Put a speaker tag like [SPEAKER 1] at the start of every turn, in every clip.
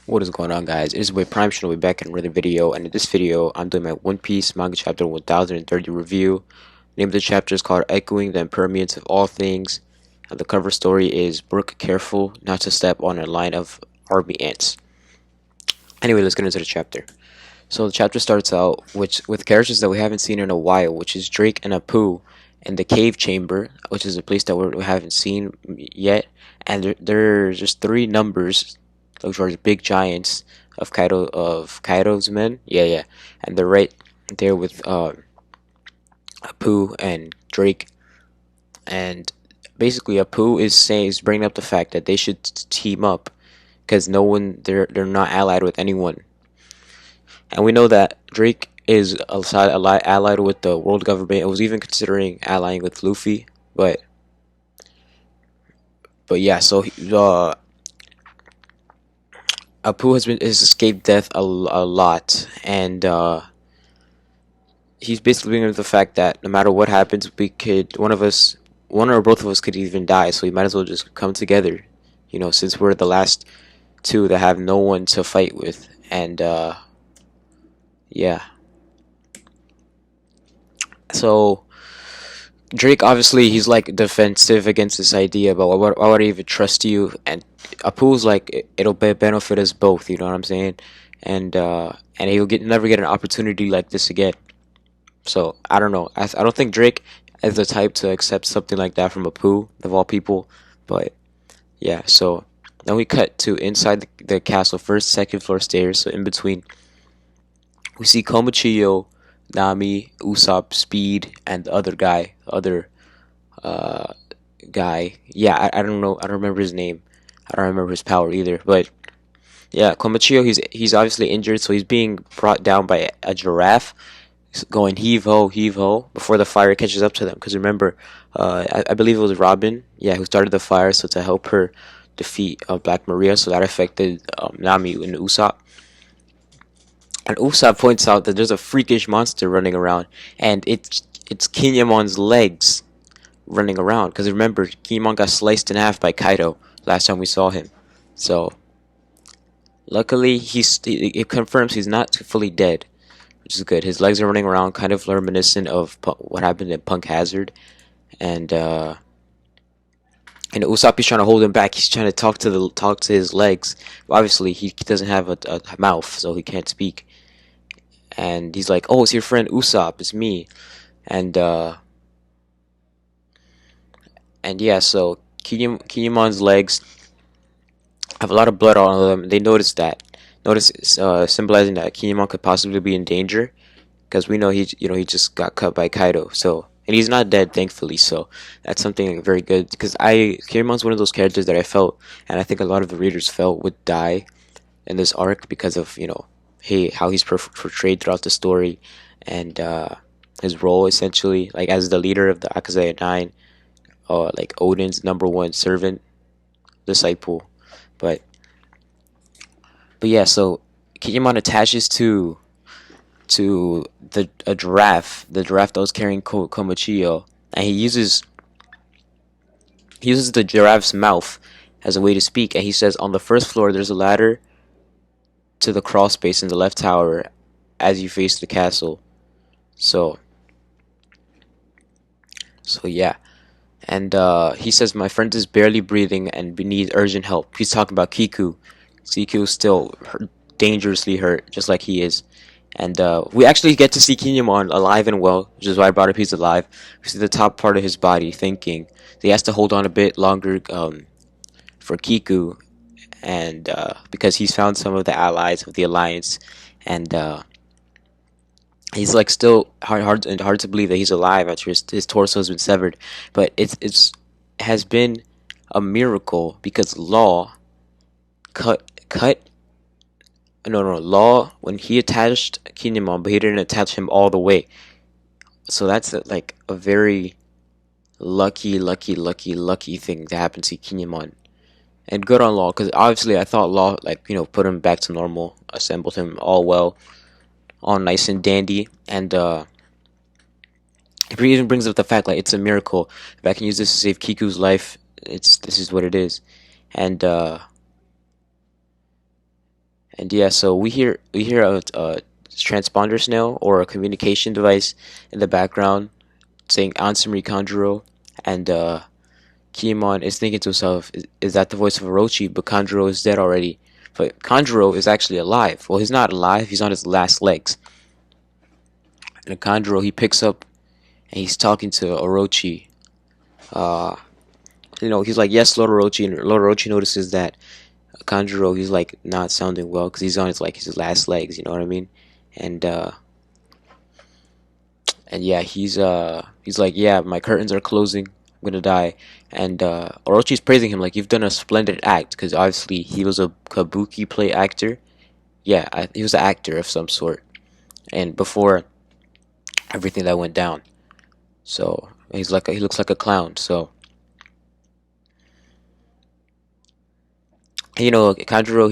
[SPEAKER 1] What is going on, guys? It is your boy Prime Channel. We're back in another video, and in this video I'm doing my One Piece manga chapter 1030 review. The name of the chapter is called Echoing the Impermanence of All Things, and the cover story is Brook careful not to step on a line of army ants. Anyway, let's get into the chapter. So the chapter starts out with characters that we haven't seen in a while, which is Drake and Apu in the cave chamber, which is a place that we haven't seen yet, and there's just three numbers, which are big giants of Kaido's men. Yeah, and they're right there with Apu and Drake, and basically Apu is bringing up the fact that they should team up because they're not allied with anyone. And we know that Drake is allied with the world government. It was even considering allying with Luffy, but yeah. So Apu has escaped death a lot, and he's basically bringing up the fact that no matter what happens, one or both of us could even die. So we might as well just come together, since we're the last two that have no one to fight with, and yeah. So Drake, obviously, he's like defensive against this idea, but why would I even trust you? And Apu's like, it'll benefit us both. You know what I'm saying? And he'll never get an opportunity like this again. So I don't know. I don't think Drake is the type to accept something like that from Apu of all people. But yeah. So then we cut to inside the castle, first, second floor stairs. So in between, we see Komichiyo, Nami, Usopp, Speed, and the other guy, uh, guy. Yeah, I don't know. I don't remember his name. I don't remember his power either. But yeah, Komichiyo, he's obviously injured, so he's being brought down by a giraffe. He's going heave ho, before the fire catches up to them. Because remember, I believe it was Robin, yeah, who started the fire, so to help her defeat Black Maria, so that affected Nami and Usopp. And Usopp points out that there's a freakish monster running around, and it's Kinyamon's legs running around. Because remember, Kinemon got sliced in half by Kaido last time we saw him. So luckily, it confirms he's not fully dead, which is good. His legs are running around, kind of reminiscent of what happened in Punk Hazard, and Usopp is trying to hold him back. He's trying to talk to his legs. Obviously, he doesn't have a mouth, so he can't speak. And he's like, "Oh, it's your friend Usopp. It's me." And yeah, so Kinemon's legs have a lot of blood on them. They notice that. Symbolizing that Kinemon could possibly be in danger, because we know he just got cut by Kaido. So, and he's not dead, thankfully. So that's something very good, because Kinemon's one of those characters that I felt, and I think a lot of the readers felt, would die in this arc because of how he's portrayed throughout the story, and his role essentially, like as the leader of the Akazaya Nine, like Odin's #1 servant, disciple. But yeah, so Kinemon attaches to a giraffe, the giraffe that was carrying Komochiyo, and he uses the giraffe's mouth as a way to speak, and he says, on the first floor there's a ladder to the crawl space in the left tower as you face the castle. So yeah. And he says, my friend is barely breathing and needs urgent help. He's talking about Kiku. Kiku is still dangerously hurt, just like he is. And we actually get to see Kinemon alive and well, which is why I brought up he's alive. We see the top part of his body thinking. So he has to hold on a bit longer for Kiku, and because he's found some of the allies of the Alliance, and he's like still hard to believe that he's alive after his torso has been severed. But it has been a miracle, because Law cut no Law, when he attached Kinemon, but he didn't attach him all the way. So that's like a very lucky thing that happened to Kinemon. And good on Law, because obviously I thought Law, like, put him back to normal, assembled him all well, all nice and dandy. And it even brings up the fact, like, it's a miracle. If I can use this to save Kiku's life, this is what it is. And And yeah, so we hear a transponder snail or a communication device in the background saying "Answer me, Kanjuro," and Kinemon is thinking to himself, is that the voice of Orochi? But Kanjuro is dead already. But Kanjuro is actually alive. Well, he's not alive. He's on his last legs. And Kanjuro, he picks up and he's talking to Orochi. Uh, he's like, yes, Lord Orochi. And Lord Orochi notices that Kanjuro, he's like not sounding well because he's on his last legs. You know what I mean? And and yeah, he's like, yeah, my curtains are closing. I'm gonna die. And Orochi's praising him like you've done a splendid act because obviously he was a kabuki play actor. Yeah, he was an actor of some sort. And before everything that went down, so he looks like a clown. So Kanjuro,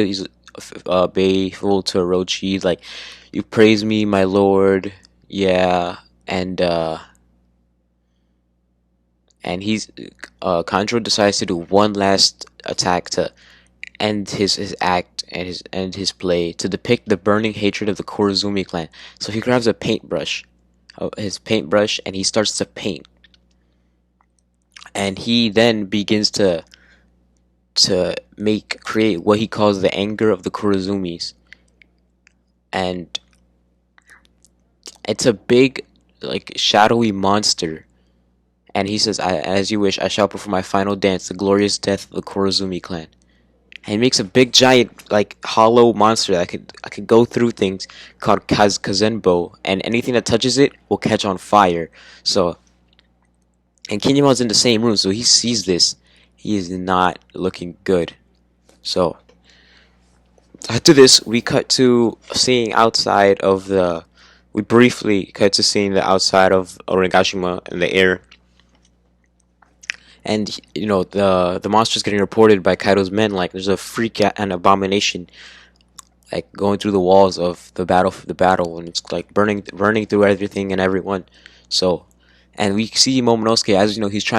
[SPEAKER 1] he's faithful to Orochi. He's like, you praise me, my lord. Yeah, and he's Kanjuro decides to do one last attack to end his act and his play to depict the burning hatred of the Kurozumi clan. So he grabs a paintbrush, his paintbrush, and he starts to paint. And he then begins to create what he calls the anger of the Kurozumis. And it's a big, like, shadowy monster. And he says, as you wish, I shall perform my final dance, the glorious death of the Kurozumi clan. And he makes a big giant like hollow monster that could go through things called Kazenbo, and anything that touches it will catch on fire. So, and Kinyamon's in the same room, so he sees this. He is not looking good. So after this, we cut to seeing outside of the. We briefly cut to seeing the outside of Onigashima in the air, and the monster's getting reported by Kaido's men. Like there's a freak and abomination like going through the walls of the battle, and it's like burning through everything and everyone. So, and we see Momonosuke, as you know, he's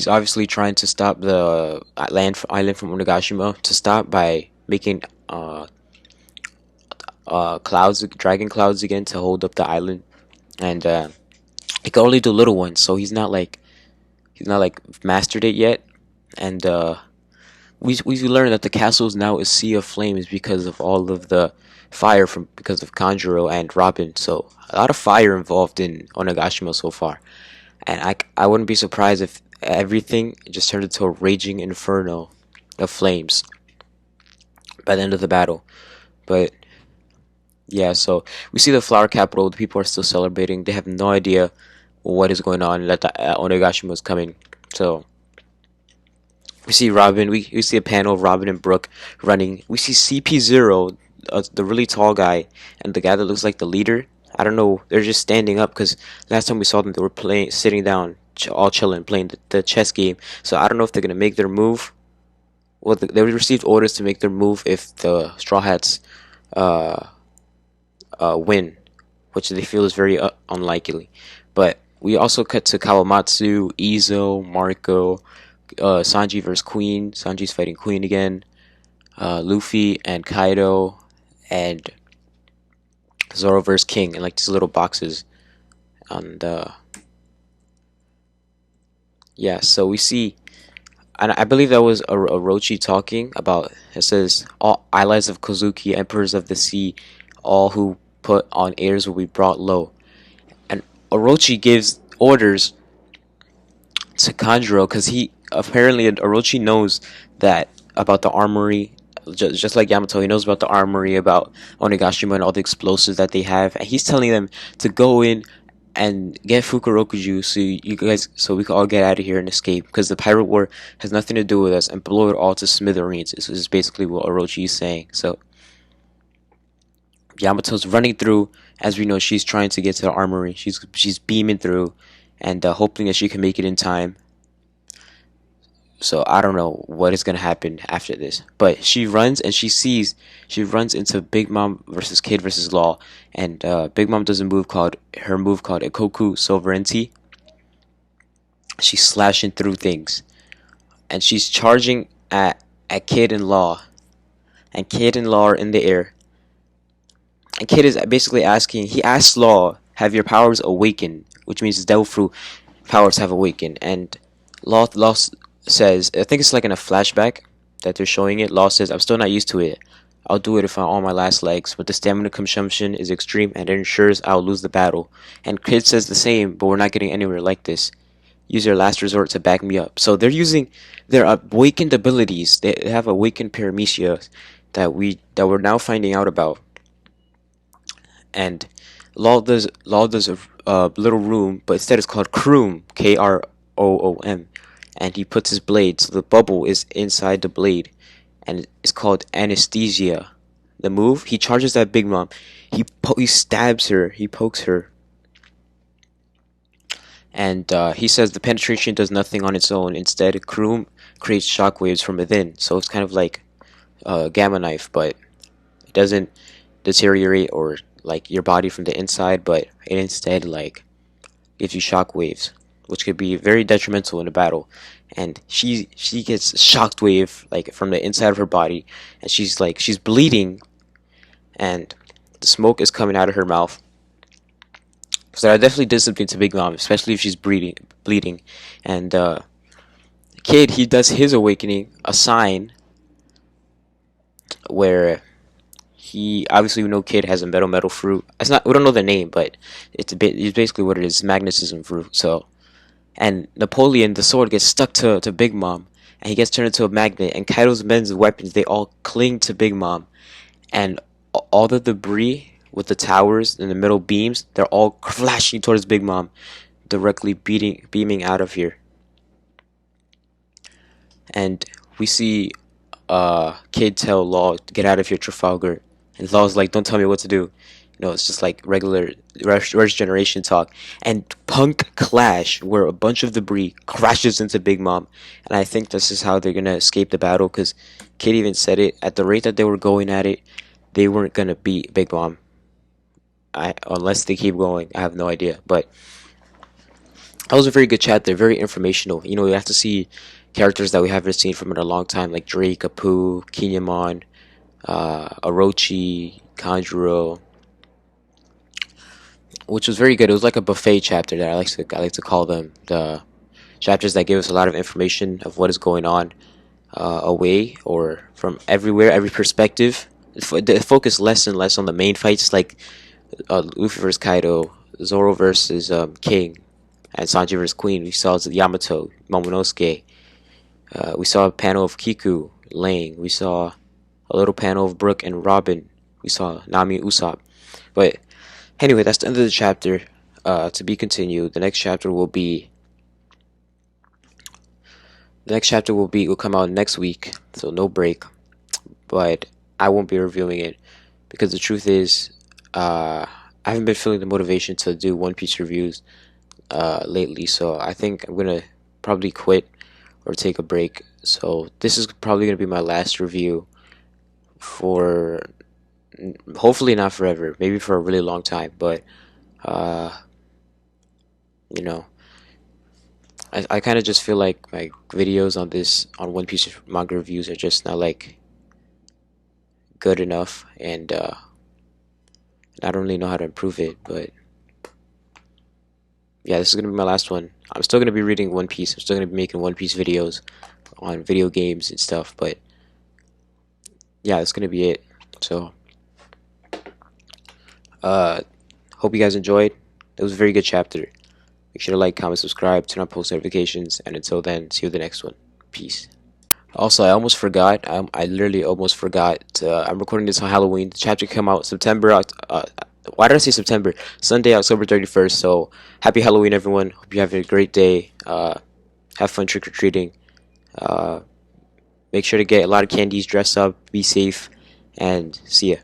[SPEAKER 1] obviously trying to stop the island from Onigashima to stop by making dragon clouds again to hold up the island. And he can only do little ones, so he's not like mastered it yet. And we learned that the castle is now a sea of flames because of all of the fire from because of Kanjuro and Robin. So a lot of fire involved in Onigashima so far, and I wouldn't be surprised if everything just turned into a raging inferno of flames by the end of the battle. But yeah, so we see the flower capital. The people are still celebrating. They have no idea what is going on. That Onigashima is coming. So we see Robin. We see a panel of Robin and Brooke running. We see CP0, the really tall guy, and the guy that looks like the leader. I don't know. They're just standing up because last time we saw them, they were sitting down, all chilling, playing the chess game. So I don't know if they're gonna make their move. Well, they received orders to make their move if the Straw Hats uh, win, which they feel is very unlikely. But we also cut to Kawamatsu, Izo, Marco, Sanji versus Queen. Sanji's fighting Queen again. Luffy and Kaido, and Zoro versus King in like these little boxes. And yeah, so we see, and I believe that was Orochi talking about. It says, "All allies of Kozuki, emperors of the sea, all who put on airs will be brought low." And Orochi gives orders to Kanjuro because he apparently Orochi knows that about the armory, just like Yamato. He knows about the armory, about Onigashima and all the explosives that they have, and he's telling them to go in and get Fukurokuju so we can all get out of here and escape because the pirate war has nothing to do with us and blow it all to smithereens. This is basically what Orochi is saying. So Yamato's running through. As we know, she's trying to get to the armory. She's beaming through, and hoping that she can make it in time. So I don't know what is gonna happen after this. But she runs and she runs into Big Mom versus Kid versus Law, and Big Mom does her move called Ikoku Sovereignty. She's slashing through things, and she's charging at at Kid and Law, and Kid and Law are in the air. And Kid is basically asking. He asks Law, "Have your powers awakened?" Which means his devil fruit powers have awakened. And Law says, I think it's like in a flashback that they're showing it. Law says, "I'm still not used to it. I'll do it if I'm on my last legs, but the stamina consumption is extreme and it ensures I'll lose the battle." And Kid says the same, but we're not getting anywhere like this. Use your last resort to back me up. So they're using their awakened abilities. They have awakened paramecia that we're now finding out about. And Law does a little room, but instead it's called Kroom, Kroom, and he puts his blade, so the bubble is inside the blade, and it's called anesthesia. The move, he charges that Big Mom, he stabs her, he pokes her, and he says the penetration does nothing on its own. Instead, Kroom creates shockwaves from within, so it's kind of like a gamma knife, but it doesn't deteriorate or like your body from the inside, but it instead like gives you shock waves, which could be very detrimental in a battle. And she gets a shocked wave like from the inside of her body, and she's bleeding, and the smoke is coming out of her mouth. So that definitely did something to Big Mom, especially if she's bleeding. And Kid, he does his awakening, a sign where he obviously we know Kid has a metal fruit. It's not, we don't know the name, but it's basically what it is, magnetism fruit. So, and Napoleon, the sword gets stuck to Big Mom, and he gets turned into a magnet. And Kaido's men's weapons, they all cling to Big Mom, and all the debris with the towers and the metal beams, they're all flashing towards Big Mom, directly beaming out of here. And we see Kid tell Law to get out of here, Trafalgar, and Law's like, "Don't tell me what to do." It's just like regular regeneration talk. And Punk Clash, where a bunch of debris crashes into Big Mom, and I think this is how they're gonna escape the battle. Because Kid even said it, at the rate that they were going at it, they weren't gonna beat Big Mom. Unless they keep going, I have no idea. But that was a very good chapter, very informational. We have to see characters that we haven't seen from in a long time, like Drake, Apu, Kinemon, Orochi, Kanjuro, which was very good. It was like a buffet chapter that I like to call them, the chapters that give us a lot of information of what is going on away or from everywhere, every perspective. They focus less and less on the main fights, like Luffy versus Kaido, Zoro versus King, and Sanji versus Queen. We saw Yamato, Momonosuke. We saw a panel of Kiku, Lang. We saw a little panel of Brook and Robin. We saw Nami, Usopp. But anyway, that's the end of the chapter. To be continued. The next chapter will come out next week, so no break. But I won't be reviewing it because the truth is, I haven't been feeling the motivation to do One Piece reviews lately. So I think I'm gonna probably quit or take a break. So this is probably gonna be my last review for hopefully not forever, maybe for a really long time. But uh, you know, I kind of just feel like my videos on One Piece manga reviews are just not like good enough, and I don't really know how to improve it. But yeah, this is gonna be my last one. I'm still gonna be reading One Piece. I'm still gonna be making One Piece videos on video games and stuff. But yeah, that's gonna be it. So hope you guys enjoyed. It was a very good chapter. Make sure to like, comment, subscribe, turn on post notifications, and until then, see you in the next one. Peace. Also, I almost forgot. I literally almost forgot. I'm recording this on Halloween. The chapter came out September. Why did I say September? Sunday, October 31st. So happy Halloween, everyone. Hope you have a great day. Have fun trick or treating. Make sure to get a lot of candies. Dress up. Be safe, and see ya.